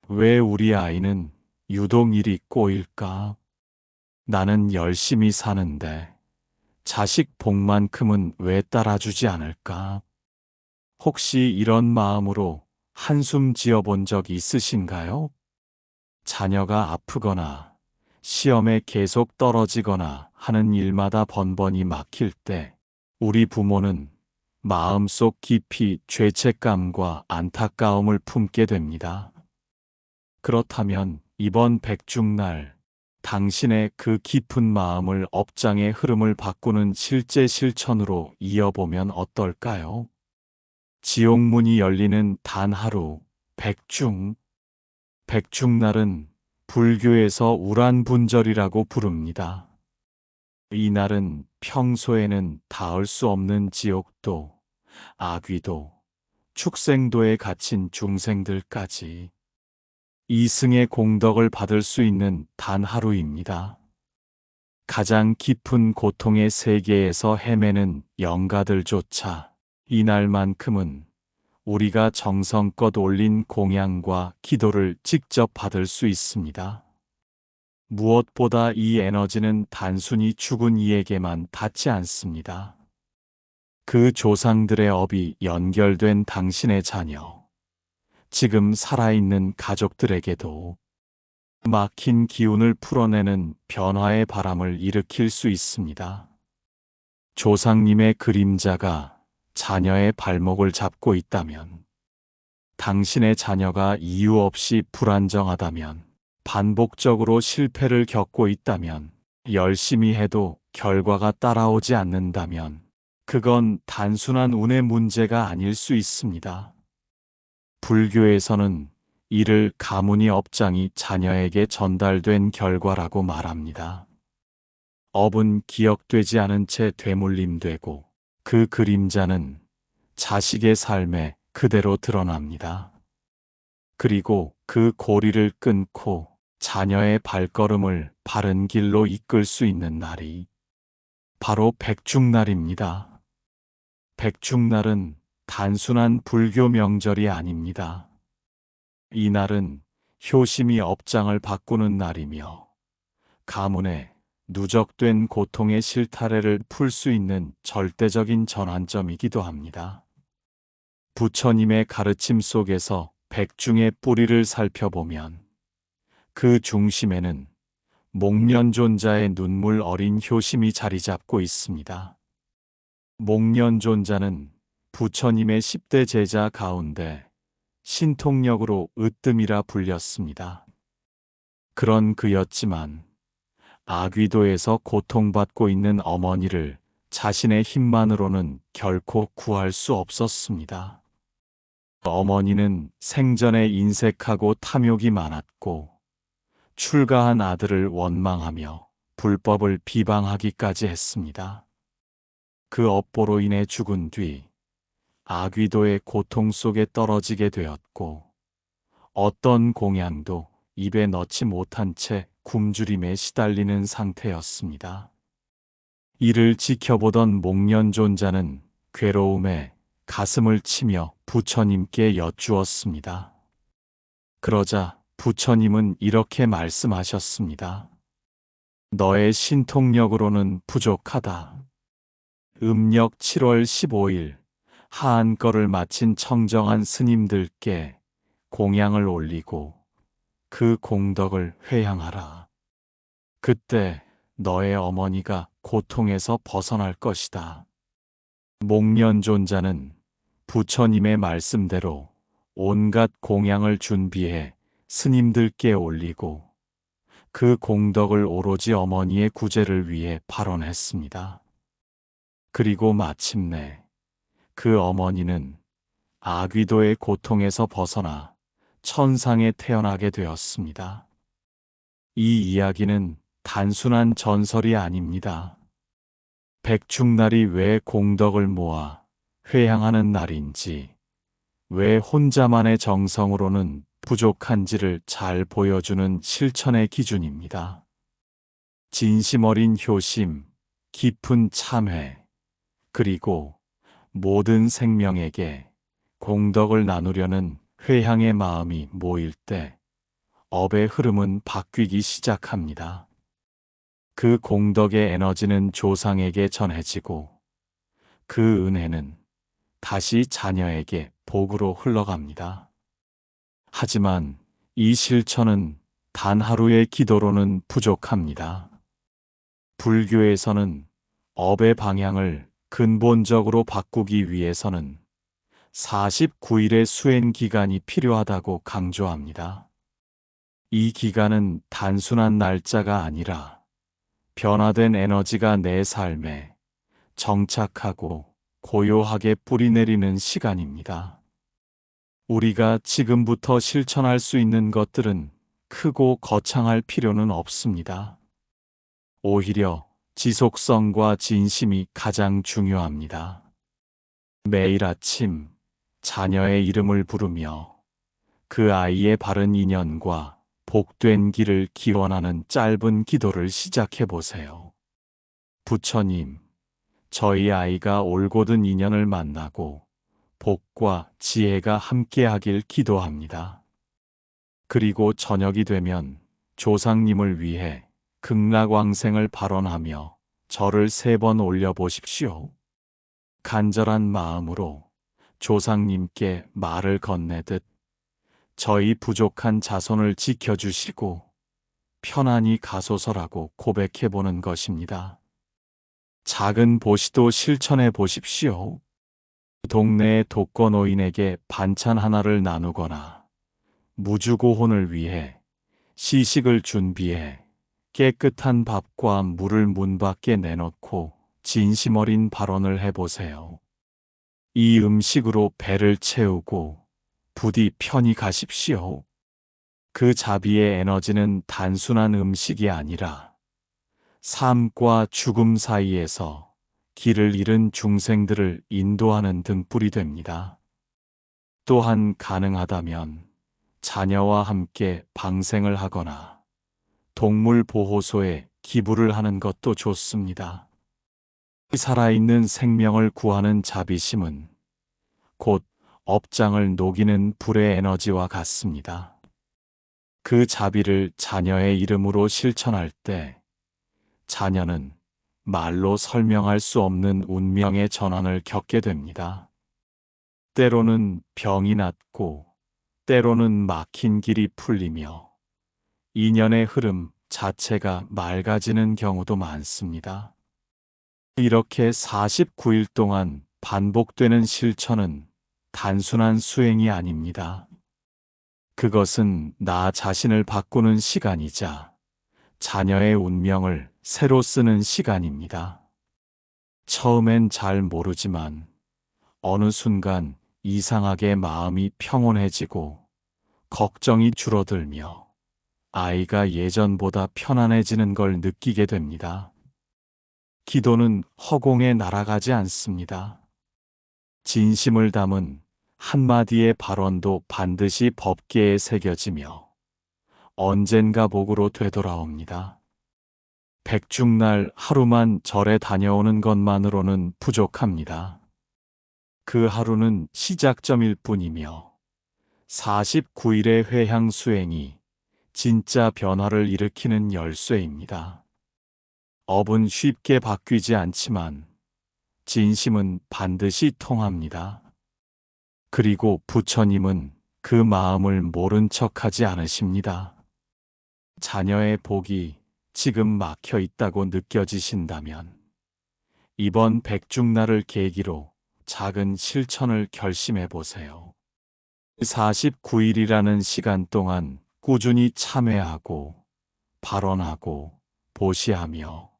왜 우리 아이는 유독 일이 꼬일까? 나는 열심히 사는데 자식 복만큼은 왜 따라주지 않을까? 혹시 이런 마음으로 한숨 지어본 적 있으신가요? 자녀가 아프거나 시험에 계속 떨어지거나 하는 일마다 번번이 막힐 때 우리 부모는 마음속 깊이 죄책감과 안타까움을 품게 됩니다. 그렇다면 이번 백중날 당신의 그 깊은 마음을 업장의 흐름을 바꾸는 실제 실천으로 이어보면 어떨까요? 지옥문이 열리는 단 하루, 백중. 백중날은 불교에서 우란분절이라고 부릅니다. 이 날은 평소에는 닿을 수 없는 지옥도, 아귀도, 축생도에 갇힌 중생들까지 이승의 공덕을 받을 수 있는 단 하루입니다. 가장 깊은 고통의 세계에서 헤매는 영가들조차 이날만큼은 우리가 정성껏 올린 공양과 기도를 직접 받을 수 있습니다. 무엇보다 이 에너지는 단순히 죽은 이에게만 닿지 않습니다. 그 조상들의 업이 연결된 당신의 자녀, 지금 살아있는 가족들에게도 막힌 기운을 풀어내는 변화의 바람을 일으킬 수 있습니다. 조상님의 그림자가 자녀의 발목을 잡고 있다면, 당신의 자녀가 이유 없이 불안정하다면, 반복적으로 실패를 겪고 있다면, 열심히 해도 결과가 따라오지 않는다면, 그건 단순한 운의 문제가 아닐 수 있습니다. 불교에서는 이를 가문이 업장이 자녀에게 전달된 결과라고 말합니다. 업은 기억되지 않은 채 되물림되고 그 그림자는 자식의 삶에 그대로 드러납니다. 그리고 그 고리를 끊고 자녀의 발걸음을 바른 길로 이끌 수 있는 날이 바로 백중날입니다. 백중날은 단순한 불교 명절이 아닙니다. 이 날은 효심이 업장을 바꾸는 날이며 가문의 누적된 고통의 실타래를 풀 수 있는 절대적인 전환점이기도 합니다. 부처님의 가르침 속에서 백중의 뿌리를 살펴보면 그 중심에는 목련존자의 눈물 어린 효심이 자리 잡고 있습니다. 목련존자는 부처님의 10대 제자 가운데 신통력으로 으뜸이라 불렸습니다. 그런 그였지만 아귀도에서 고통받고 있는 어머니를 자신의 힘만으로는 결코 구할 수 없었습니다. 어머니는 생전에 인색하고 탐욕이 많았고 출가한 아들을 원망하며 불법을 비방하기까지 했습니다. 그 업보로 인해 죽은 뒤 아귀도의 고통 속에 떨어지게 되었고 어떤 공양도 입에 넣지 못한 채 굶주림에 시달리는 상태였습니다. 이를 지켜보던 목련존자는 괴로움에 가슴을 치며 부처님께 여쭈었습니다. 그러자 부처님은 이렇게 말씀하셨습니다. 너의 신통력으로는 부족하다. 음력 7월 15일 하한거를 마친 청정한 스님들께 공양을 올리고 그 공덕을 회향하라. 그때 너의 어머니가 고통에서 벗어날 것이다. 목련존자는 부처님의 말씀대로 온갖 공양을 준비해 스님들께 올리고 그 공덕을 오로지 어머니의 구제를 위해 발언했습니다. 그리고 마침내 그 어머니는 아귀도의 고통에서 벗어나 천상에 태어나게 되었습니다. 이 이야기는 단순한 전설이 아닙니다. 백중날이 왜 공덕을 모아 회향하는 날인지, 왜 혼자만의 정성으로는 부족한지를 잘 보여주는 실천의 기준입니다. 진심 어린 효심, 깊은 참회, 그리고 모든 생명에게 공덕을 나누려는 회향의 마음이 모일 때 업의 흐름은 바뀌기 시작합니다. 그 공덕의 에너지는 조상에게 전해지고 그 은혜는 다시 자녀에게 복으로 흘러갑니다. 하지만 이 실천은 단 하루의 기도로는 부족합니다. 불교에서는 업의 방향을 근본적으로 바꾸기 위해서는 49일의 수행 기간이 필요하다고 강조합니다. 이 기간은 단순한 날짜가 아니라 변화된 에너지가 내 삶에 정착하고 고요하게 뿌리내리는 시간입니다. 우리가 지금부터 실천할 수 있는 것들은 크고 거창할 필요는 없습니다. 오히려 지속성과 진심이 가장 중요합니다. 매일 아침 자녀의 이름을 부르며 그 아이의 바른 인연과 복된 길을 기원하는 짧은 기도를 시작해 보세요. 부처님, 저희 아이가 올곧은 인연을 만나고 복과 지혜가 함께하길 기도합니다. 그리고 저녁이 되면 조상님을 위해 극락왕생을 발언하며 절을 3번 올려보십시오. 간절한 마음으로 조상님께 말을 건네듯 저희 부족한 자손을 지켜주시고 편안히 가소서라고 고백해보는 것입니다. 작은 보시도 실천해 보십시오. 동네의 독거노인에게 반찬 하나를 나누거나 무주고혼을 위해 시식을 준비해 깨끗한 밥과 물을 문 밖에 내놓고 진심 어린 발언을 해보세요. 이 음식으로 배를 채우고 부디 편히 가십시오. 그 자비의 에너지는 단순한 음식이 아니라 삶과 죽음 사이에서 길을 잃은 중생들을 인도하는 등불이 됩니다. 또한 가능하다면 자녀와 함께 방생을 하거나 동물 보호소에 기부를 하는 것도 좋습니다. 살아있는 생명을 구하는 자비심은 곧 업장을 녹이는 불의 에너지와 같습니다. 그 자비를 자녀의 이름으로 실천할 때 자녀는 말로 설명할 수 없는 운명의 전환을 겪게 됩니다. 때로는 병이 낫고 때로는 막힌 길이 풀리며 인연의 흐름 자체가 맑아지는 경우도 많습니다. 이렇게 49일 동안 반복되는 실천은 단순한 수행이 아닙니다. 그것은 나 자신을 바꾸는 시간이자 자녀의 운명을 새로 쓰는 시간입니다. 처음엔 잘 모르지만 어느 순간 이상하게 마음이 평온해지고 걱정이 줄어들며 아이가 예전보다 편안해지는 걸 느끼게 됩니다. 기도는 허공에 날아가지 않습니다. 진심을 담은 한마디의 발언도 반드시 법궤에 새겨지며 언젠가 복으로 되돌아옵니다. 백중날 하루만 절에 다녀오는 것만으로는 부족합니다. 그 하루는 시작점일 뿐이며 49일의 회향 수행이 진짜 변화를 일으키는 열쇠입니다. 업은 쉽게 바뀌지 않지만 진심은 반드시 통합니다. 그리고 부처님은 그 마음을 모른 척하지 않으십니다. 자녀의 복이 지금 막혀 있다고 느껴지신다면 이번 백중날을 계기로 작은 실천을 결심해 보세요. 49일이라는 시간 동안 꾸준히 참회하고 발언하고 보시하며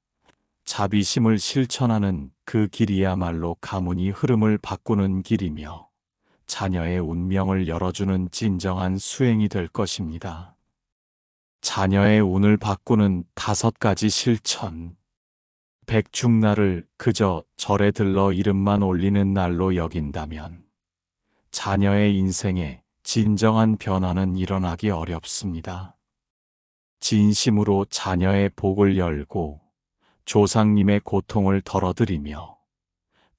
자비심을 실천하는 그 길이야말로 가문이 흐름을 바꾸는 길이며 자녀의 운명을 열어주는 진정한 수행이 될 것입니다. 자녀의 운을 바꾸는 5가지 실천. 백중날을 그저 절에 들러 이름만 올리는 날로 여긴다면 자녀의 인생에 진정한 변화는 일어나기 어렵습니다. 진심으로 자녀의 복을 열고 조상님의 고통을 덜어드리며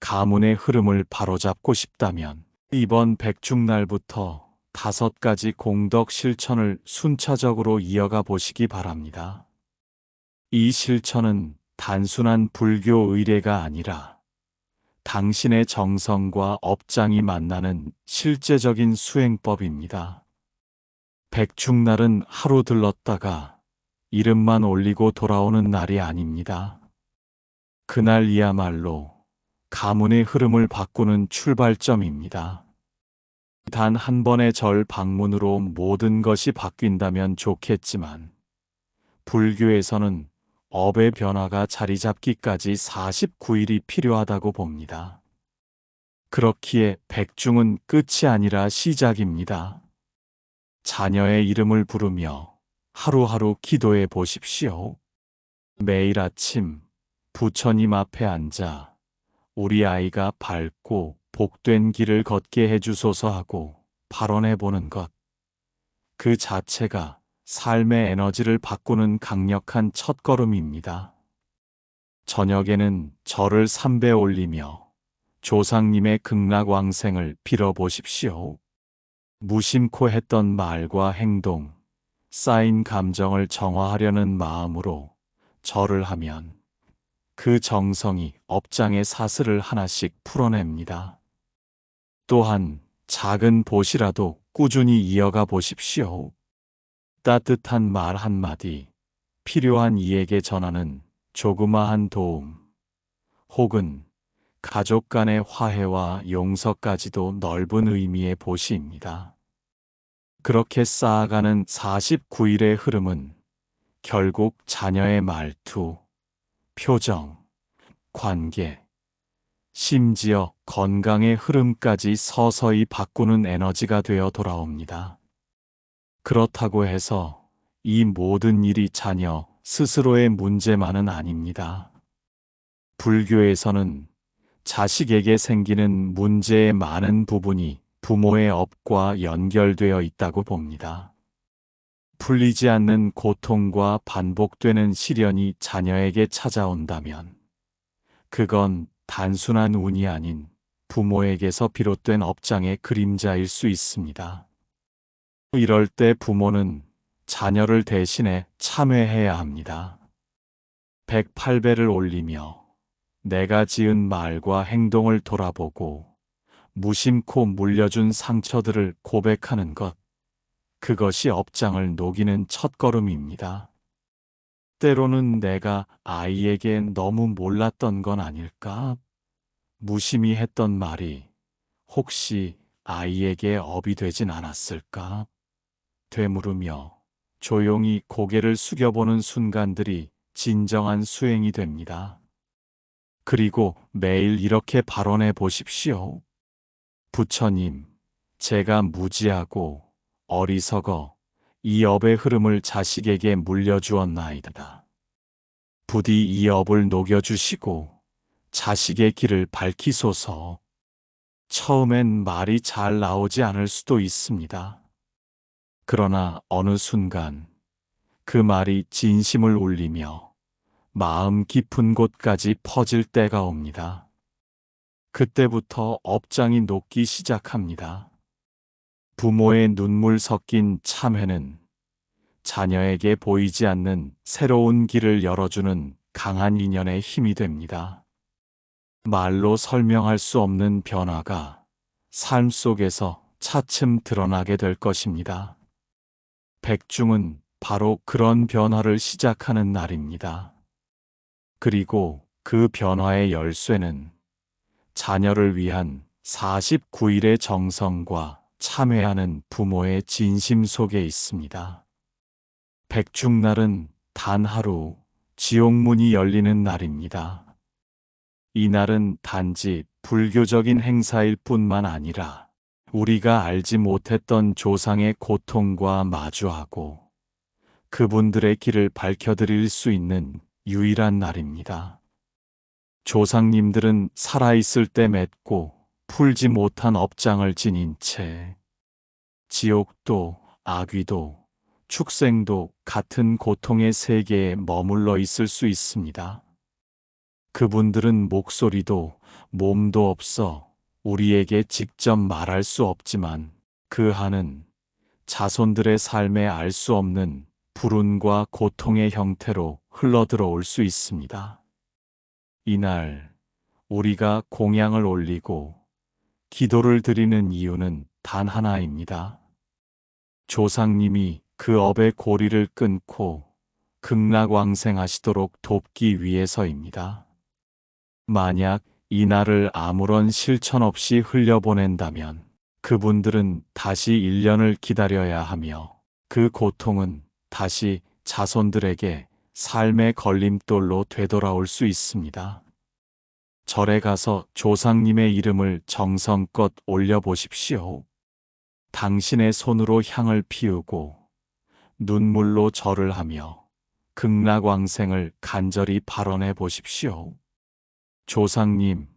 가문의 흐름을 바로잡고 싶다면 이번 백중날부터 5가지 공덕 실천을 순차적으로 이어가 보시기 바랍니다. 이 실천은 단순한 불교 의례가 아니라 당신의 정성과 업장이 만나는 실제적인 수행법입니다. 백중날은 하루 들렀다가 이름만 올리고 돌아오는 날이 아닙니다. 그날이야말로 가문의 흐름을 바꾸는 출발점입니다. 단 한 번의 절 방문으로 모든 것이 바뀐다면 좋겠지만 불교에서는 업의 변화가 자리 잡기까지 49일이 필요하다고 봅니다. 그렇기에 백중은 끝이 아니라 시작입니다. 자녀의 이름을 부르며 하루하루 기도해 보십시오. 매일 아침 부처님 앞에 앉아 우리 아이가 밝고 복된 길을 걷게 해주소서 하고 발언해 보는 것. 그 자체가 삶의 에너지를 바꾸는 강력한 첫걸음입니다. 저녁에는 절을 3배 올리며 조상님의 극락왕생을 빌어보십시오. 무심코 했던 말과 행동, 쌓인 감정을 정화하려는 마음으로 절을 하면 그 정성이 업장의 사슬을 하나씩 풀어냅니다. 또한 작은 보시라도 꾸준히 이어가 보십시오. 따뜻한 말 한마디, 필요한 이에게 전하는 조그마한 도움, 혹은 가족 간의 화해와 용서까지도 넓은 의미의 보시입니다. 그렇게 쌓아가는 49일의 흐름은 결국 자녀의 말투, 표정, 관계, 심지어 건강의 흐름까지 서서히 바꾸는 에너지가 되어 돌아옵니다. 그렇다고 해서 이 모든 일이 자녀 스스로의 문제만은 아닙니다. 불교에서는 자식에게 생기는 문제의 많은 부분이 부모의 업과 연결되어 있다고 봅니다. 풀리지 않는 고통과 반복되는 시련이 자녀에게 찾아온다면 그건 단순한 운이 아닌 부모에게서 비롯된 업장의 그림자일 수 있습니다. 이럴 때 부모는 자녀를 대신해 참회해야 합니다. 108배를 올리며 내가 지은 말과 행동을 돌아보고 무심코 물려준 상처들을 고백하는 것, 그것이 업장을 녹이는 첫걸음입니다. 때로는 내가 아이에게 너무 몰랐던 건 아닐까? 무심히 했던 말이 혹시 아이에게 업이 되진 않았을까? 되물으며 조용히 고개를 숙여보는 순간들이 진정한 수행이 됩니다. 그리고 매일 이렇게 발언해 보십시오. 부처님, 제가 무지하고 어리석어 이 업의 흐름을 자식에게 물려주었나이다. 부디 이 업을 녹여주시고 자식의 길을 밝히소서. 처음엔 말이 잘 나오지 않을 수도 있습니다. 그러나 어느 순간 그 말이 진심을 울리며 마음 깊은 곳까지 퍼질 때가 옵니다. 그때부터 업장이 녹기 시작합니다. 부모의 눈물 섞인 참회는 자녀에게 보이지 않는 새로운 길을 열어주는 강한 인연의 힘이 됩니다. 말로 설명할 수 없는 변화가 삶 속에서 차츰 드러나게 될 것입니다. 백중은 바로 그런 변화를 시작하는 날입니다. 그리고 그 변화의 열쇠는 자녀를 위한 49일의 정성과 참회하는 부모의 진심 속에 있습니다. 백중날은 단 하루 지옥문이 열리는 날입니다. 이 날은 단지 불교적인 행사일 뿐만 아니라 우리가 알지 못했던 조상의 고통과 마주하고 그분들의 길을 밝혀드릴 수 있는 유일한 날입니다. 조상님들은 살아있을 때 맺고 풀지 못한 업장을 지닌 채 지옥도 아귀도 축생도 같은 고통의 세계에 머물러 있을 수 있습니다. 그분들은 목소리도 몸도 없어 우리에게 직접 말할 수 없지만 그 한은 자손들의 삶에 알 수 없는 불운과 고통의 형태로 흘러들어올 수 있습니다. 이날 우리가 공양을 올리고 기도를 드리는 이유는 단 하나입니다. 조상님이 그 업의 고리를 끊고 극락왕생하시도록 돕기 위해서입니다. 만약 이날을 아무런 실천 없이 흘려보낸다면 그분들은 다시 1년을 기다려야 하며 그 고통은 다시 자손들에게 삶의 걸림돌로 되돌아올 수 있습니다. 절에 가서 조상님의 이름을 정성껏 올려보십시오. 당신의 손으로 향을 피우고 눈물로 절을 하며 극락왕생을 간절히 발언해 보십시오. 조상님,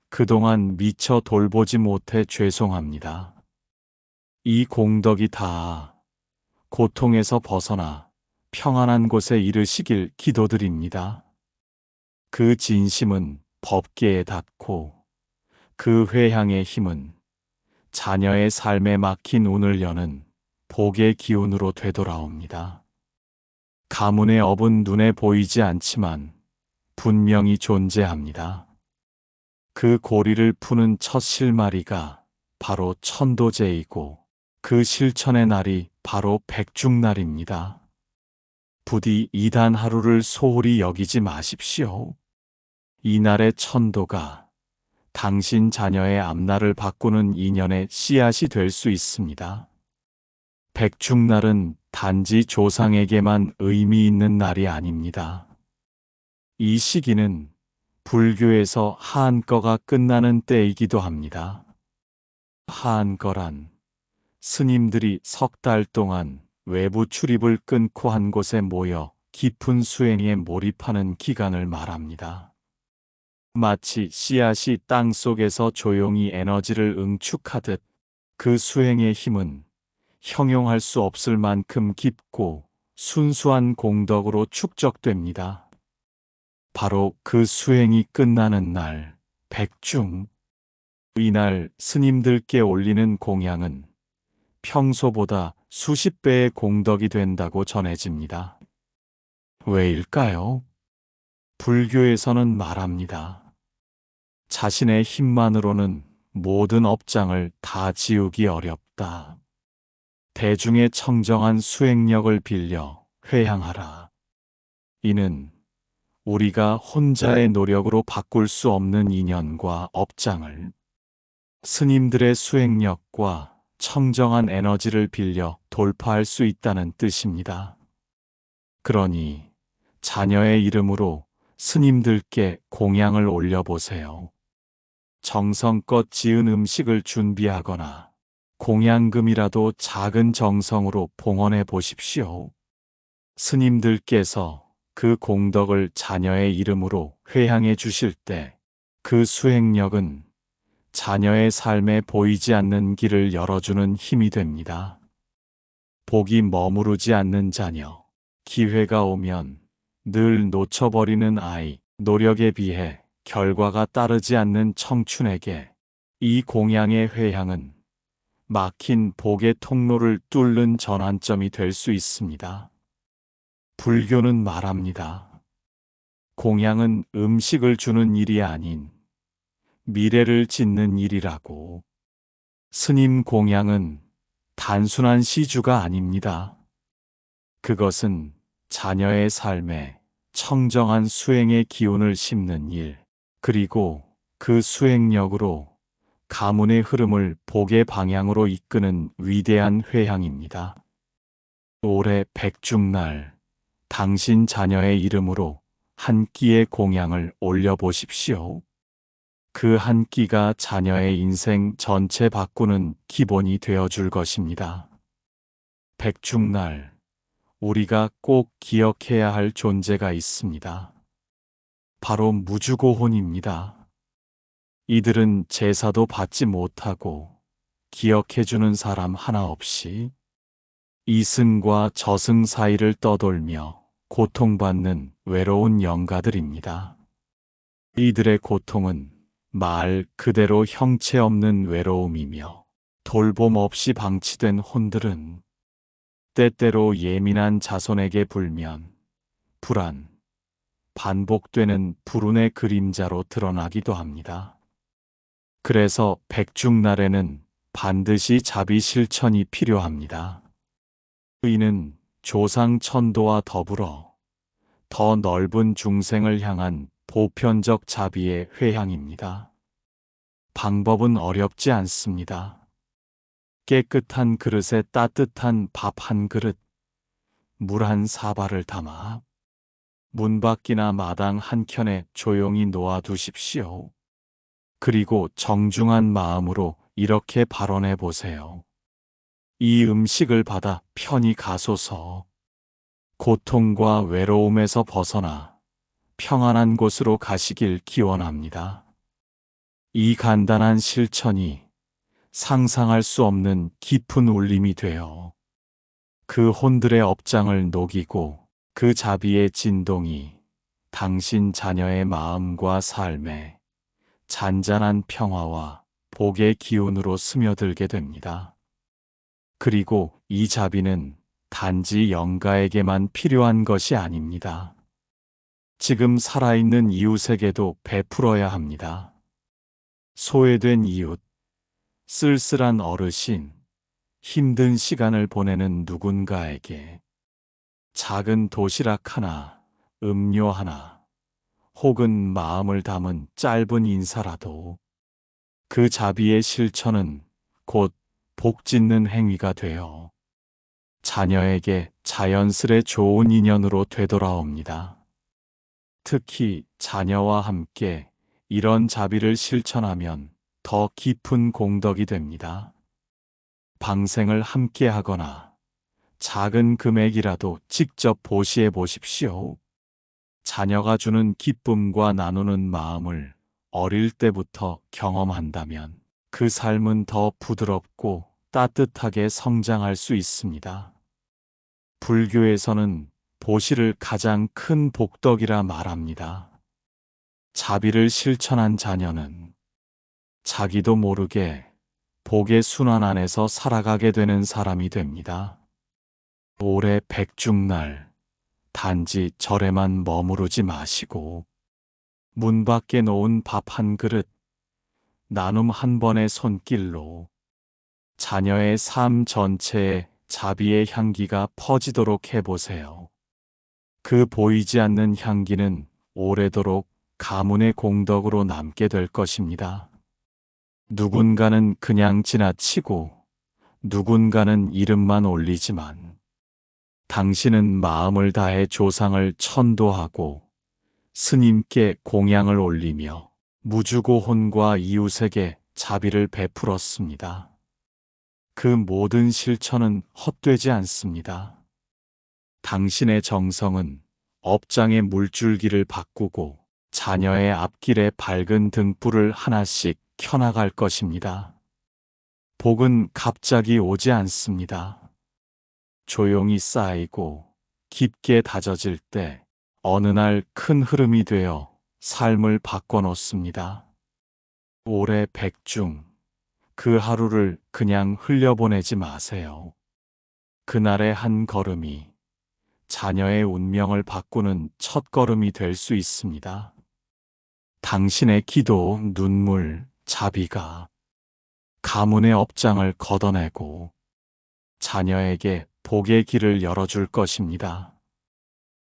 그동안 미처 돌보지 못해 죄송합니다. 이 공덕이 다 고통에서 벗어나 평안한 곳에 이르시길 기도드립니다. 그 진심은 법계에 닿고 그 회향의 힘은 자녀의 삶에 막힌 운을 여는 복의 기운으로 되돌아옵니다. 가문의 업은 눈에 보이지 않지만 분명히 존재합니다. 그 고리를 푸는 첫 실마리가 바로 천도제이고 그 실천의 날이 바로 백중날입니다. 부디 이단 하루를 소홀히 여기지 마십시오. 이날의 천도가 당신 자녀의 앞날을 바꾸는 인연의 씨앗이 될 수 있습니다. 백중날은 단지 조상에게만 의미 있는 날이 아닙니다. 이 시기는 불교에서 한거가 끝나는 때이기도 합니다. 한거란 스님들이 석 달 동안 외부 출입을 끊고 한 곳에 모여 깊은 수행에 몰입하는 기간을 말합니다. 마치 씨앗이 땅 속에서 조용히 에너지를 응축하듯 그 수행의 힘은 형용할 수 없을 만큼 깊고 순수한 공덕으로 축적됩니다. 바로 그 수행이 끝나는 날, 백중. 이날 스님들께 올리는 공양은 평소보다 수십 배의 공덕이 된다고 전해집니다. 왜일까요? 불교에서는 말합니다. 자신의 힘만으로는 모든 업장을 다 지우기 어렵다. 대중의 청정한 수행력을 빌려 회향하라. 이는 우리가 혼자의 노력으로 바꿀 수 없는 인연과 업장을 스님들의 수행력과 청정한 에너지를 빌려 돌파할 수 있다는 뜻입니다. 그러니 자녀의 이름으로 스님들께 공양을 올려보세요. 정성껏 지은 음식을 준비하거나 공양금이라도 작은 정성으로 봉헌해 보십시오. 스님들께서 그 공덕을 자녀의 이름으로 회향해 주실 때 그 수행력은 자녀의 삶에 보이지 않는 길을 열어주는 힘이 됩니다. 복이 머무르지 않는 자녀, 기회가 오면 늘 놓쳐버리는 아이, 노력에 비해 결과가 따르지 않는 청춘에게 이 공양의 회향은 막힌 복의 통로를 뚫는 전환점이 될 수 있습니다. 불교는 말합니다. 공양은 음식을 주는 일이 아닌 미래를 짓는 일이라고. 스님 공양은 단순한 시주가 아닙니다. 그것은 자녀의 삶에 청정한 수행의 기운을 심는 일, 그리고 그 수행력으로 가문의 흐름을 복의 방향으로 이끄는 위대한 회향입니다. 올해 백중날, 당신 자녀의 이름으로 한 끼의 공양을 올려보십시오. 그 한 끼가 자녀의 인생 전체 바꾸는 기본이 되어줄 것입니다. 백중날, 우리가 꼭 기억해야 할 존재가 있습니다. 바로 무주고혼입니다. 이들은 제사도 받지 못하고 기억해주는 사람 하나 없이 이승과 저승 사이를 떠돌며 고통받는 외로운 영가들입니다. 이들의 고통은 말 그대로 형체 없는 외로움이며 돌봄 없이 방치된 혼들은 때때로 예민한 자손에게 불면, 불안, 반복되는 불운의 그림자로 드러나기도 합니다. 그래서 백중날에는 반드시 자비 실천이 필요합니다. 이는 조상 천도와 더불어 더 넓은 중생을 향한 보편적 자비의 회향입니다. 방법은 어렵지 않습니다. 깨끗한 그릇에 따뜻한 밥 한 그릇, 물 한 사발을 담아 문 밖이나 마당 한켠에 조용히 놓아두십시오. 그리고 정중한 마음으로 이렇게 발언해 보세요. 이 음식을 받아 편히 가소서. 고통과 외로움에서 벗어나 평안한 곳으로 가시길 기원합니다. 이 간단한 실천이 상상할 수 없는 깊은 울림이 되어 그 혼들의 업장을 녹이고 그 자비의 진동이 당신 자녀의 마음과 삶에 잔잔한 평화와 복의 기운으로 스며들게 됩니다. 그리고 이 자비는 단지 영가에게만 필요한 것이 아닙니다. 지금 살아있는 이웃에게도 베풀어야 합니다. 소외된 이웃, 쓸쓸한 어르신, 힘든 시간을 보내는 누군가에게 작은 도시락 하나, 음료 하나, 혹은 마음을 담은 짧은 인사라도 그 자비의 실천은 곧 복 짓는 행위가 되어 자녀에게 자연스레 좋은 인연으로 되돌아옵니다. 특히 자녀와 함께 이런 자비를 실천하면 더 깊은 공덕이 됩니다. 방생을 함께 하거나 작은 금액이라도 직접 보시해 보십시오. 자녀가 주는 기쁨과 나누는 마음을 어릴 때부터 경험한다면 그 삶은 더 부드럽고 따뜻하게 성장할 수 있습니다. 불교에서는 보시를 가장 큰 복덕이라 말합니다. 자비를 실천한 자녀는 자기도 모르게 복의 순환 안에서 살아가게 되는 사람이 됩니다. 올해 백중날 단지 절에만 머무르지 마시고 문 밖에 놓은 밥 한 그릇, 나눔 한 번의 손길로 자녀의 삶 전체에 자비의 향기가 퍼지도록 해보세요. 그 보이지 않는 향기는 오래도록 가문의 공덕으로 남게 될 것입니다. 누군가는 그냥 지나치고 누군가는 이름만 올리지만 당신은 마음을 다해 조상을 천도하고 스님께 공양을 올리며 무주고혼과 이웃에게 자비를 베풀었습니다. 그 모든 실천은 헛되지 않습니다. 당신의 정성은 업장의 물줄기를 바꾸고 자녀의 앞길에 밝은 등불을 하나씩 켜나갈 것입니다. 복은 갑자기 오지 않습니다. 조용히 쌓이고 깊게 다져질 때 어느 날 큰 흐름이 되어 삶을 바꿔놓습니다. 올해 백중, 그 하루를 그냥 흘려보내지 마세요. 그날의 한 걸음이 자녀의 운명을 바꾸는 첫 걸음이 될 수 있습니다. 당신의 기도, 눈물, 자비가 가문의 업장을 걷어내고 자녀에게 복의 길을 열어줄 것입니다.